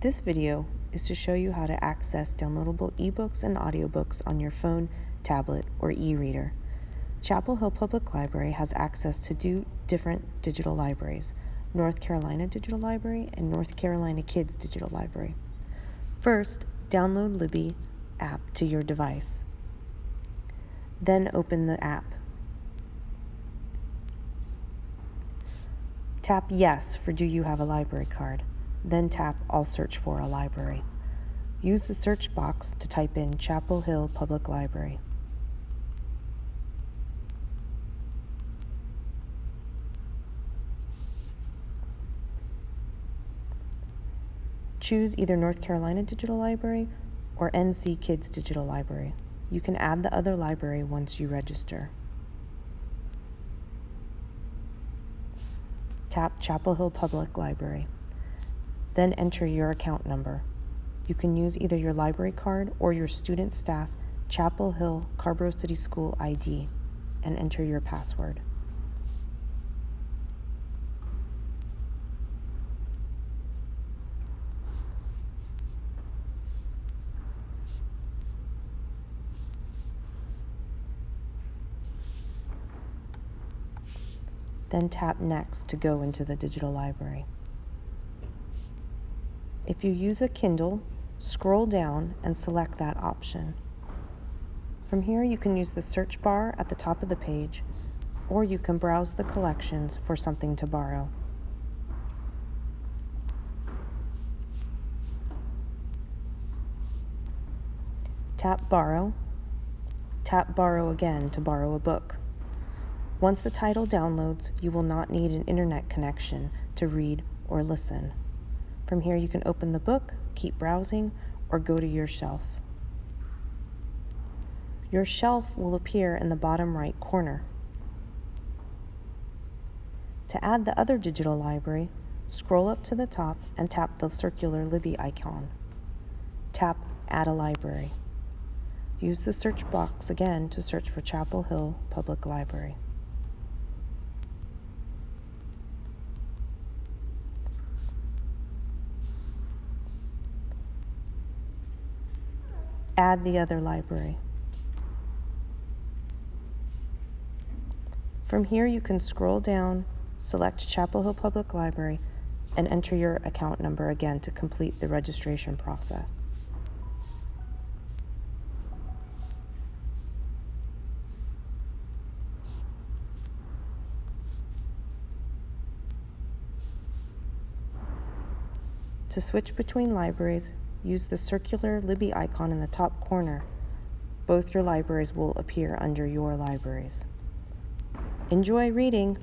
This video is to show you how to access downloadable ebooks and audiobooks on your phone, tablet, or e-reader. Chapel Hill Public Library has access to two different digital libraries, North Carolina Digital Library and North Carolina Kids Digital Library. First, download Libby app to your device. Then open the app. Tap Yes for Do You Have a Library Card? Then tap I'll search for a library. Use the search box to type in Chapel Hill Public Library. Choose either North Carolina Digital Library or NC Kids Digital Library. You can add the other library once you register. Tap Chapel Hill Public Library. Then enter your account number. You can use either your library card or your student staff Chapel Hill Carborough City School ID and enter your password. Then tap Next to go into the digital library. If you use a Kindle, scroll down and select that option. From here, you can use the search bar at the top of the page, or you can browse the collections for something to borrow. Tap Borrow. Tap Borrow again to borrow a book. Once the title downloads, you will not need an internet connection to read or listen. From here, you can open the book, keep browsing, or go to your shelf. Your shelf will appear in the bottom right corner. To add the other digital library, scroll up to the top and tap the circular Libby icon. Tap Add a Library. Use the search box again to search for Chapel Hill Public Library. Add the other library. From here, you can scroll down, select Chapel Hill Public Library, and enter your account number again to complete the registration process. To switch between libraries, use the circular Libby icon in the top corner. Both your libraries will appear under your libraries. Enjoy reading!